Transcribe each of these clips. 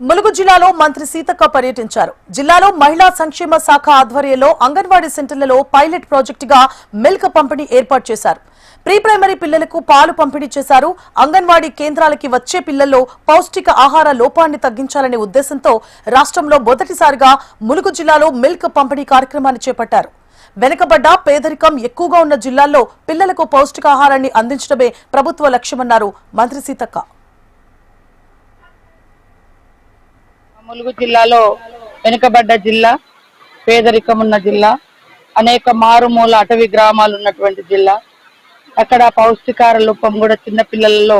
ములుగు జిల్లాలో మంత్రి సీతక్క పర్యటించారు. జిల్లాలో మహిళా సంక్షేమ శాఖ ఆధ్వర్యంలో అంగన్వాడీ సెంటర్లలో పైలట్ ప్రాజెక్టుగా మిల్క్ పంపిణీ ఏర్పాటు చేశారు. ప్రీ ప్రైమరీ పిల్లలకు పాలు పంపిణీ చేశారు. అంగన్వాడీ కేంద్రాలకి వచ్చే పిల్లల్లో పౌష్టిక ఆహార లోపాన్ని తగ్గించాలనే ఉద్దేశంతో రాష్ట్రంలో మొదటిసారిగా ములుగు జిల్లాలో మిల్క్ పంపిణీ కార్యక్రమాన్ని చేపట్టారు. వెనుకబడ్డ పేదరికం ఎక్కువగా ఉన్న జిల్లాల్లో పిల్లలకు పౌష్టికాహారాన్ని అందించడమే ప్రభుత్వ లక్ష్యమన్నారు మంత్రి సీతక్క. ములుగు జిల్లాలో వెనుకబడ్డ జిల్లా, పేదరికం ఉన్న జిల్లా, అనేక మారుమూల అటవీ గ్రామాలు ఉన్నటువంటి జిల్లా. అక్కడ పౌష్టికాహార లోపం కూడా చిన్న పిల్లలలో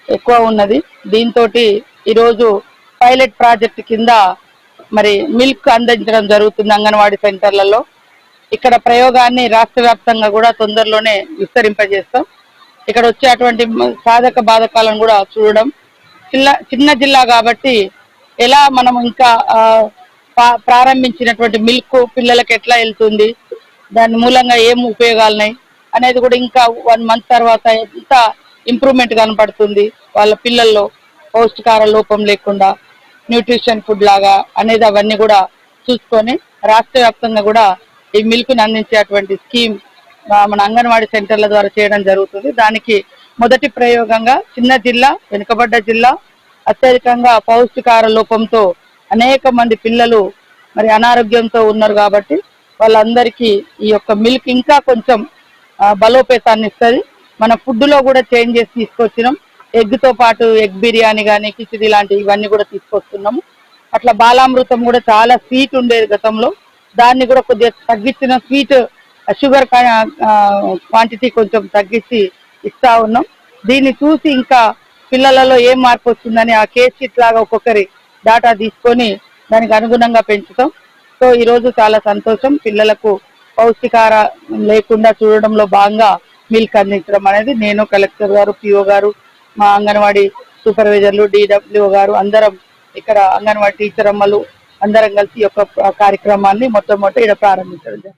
ఎక్కువ ఉన్నది. దీంతో ఈరోజు పైలట్ ప్రాజెక్ట్ కింద మరి మిల్క్ అందించడం జరుగుతుంది అంగన్వాడీ సెంటర్లలో. ఇక్కడ ప్రయోగాన్ని రాష్ట్ర వ్యాప్తంగా కూడా తొందరలోనే విస్తరింపజేస్తాం. ఇక్కడ వచ్చేటువంటి సాధక బాధకాలను కూడా చూడడం, చిన్న జిల్లా కాబట్టి ఎలా మనం ఇంకా ప్రారంభించినటువంటి మిల్క్ పిల్లలకు ఎట్లా వెళ్తుంది, దాని మూలంగా ఏం ఉపయోగాలున్నాయి అనేది కూడా ఇంకా 1 మంత్ తర్వాత ఎంత ఇంప్రూవ్మెంట్ కనపడుతుంది వాళ్ళ పిల్లల్లో పౌష్టికాహార లోపం లేకుండా న్యూట్రిషన్ ఫుడ్ లాగా అనేది అవన్నీ కూడా చూసుకొని రాష్ట్ర వ్యాప్తంగా కూడా ఈ మిల్క్ని అందించేటువంటి స్కీమ్ మన అంగన్వాడీ సెంటర్ల ద్వారా చేయడం జరుగుతుంది. దానికి మొదటి ప్రయోగంగా చిన్న జిల్లా, వెనుకబడ్డ జిల్లా, అత్యధికంగా పౌష్టికాహార లోపంతో అనేక మంది పిల్లలు మరి అనారోగ్యంతో ఉన్నారు కాబట్టి వాళ్ళందరికీ ఈ యొక్క మిల్క్ ఇంకా కొంచెం బలోపేతాన్ని ఇస్తుంది. మన ఫుడ్లో కూడా చేంజ్ చేసి తీసుకొచ్చినాం. ఎగ్తో పాటు ఎగ్ బిర్యానీ కానీ కిచిడి లాంటివి ఇవన్నీ కూడా తీసుకొస్తున్నాము. అట్లా బాలామృతం కూడా చాలా స్వీట్ ఉండేది గతంలో, దాన్ని కూడా కొద్దిగా తగ్గించిన స్వీట్ షుగర్ క్వాంటిటీ కొంచెం తగ్గించి ఇస్తా ఉన్నాం. దీన్ని చూసి ఇంకా పిల్లలలో ఏం మార్పు వస్తుందని ఆ కేస్ షీట్ లాగా ఒక్కొక్కరి డాటా తీసుకొని దానికి అనుగుణంగా పెంచుతాం. సో ఈరోజు చాలా సంతోషం. పిల్లలకు పౌష్టికాహార లేకుండా చూడడంలో భాగంగా మిల్క్ అందించడం అనేది నేను, కలెక్టర్ గారు, పిఓ గారు, మా అంగన్వాడీ సూపర్వైజర్లు, డిడబ్ల్యూ గారు అందరం ఇక్కడ అంగన్వాడీ టీచర్ అమ్మలు అందరం కలిసి ఈ యొక్క కార్యక్రమాన్ని మొట్టమొదటి ఇక్కడ ప్రారంభించడం.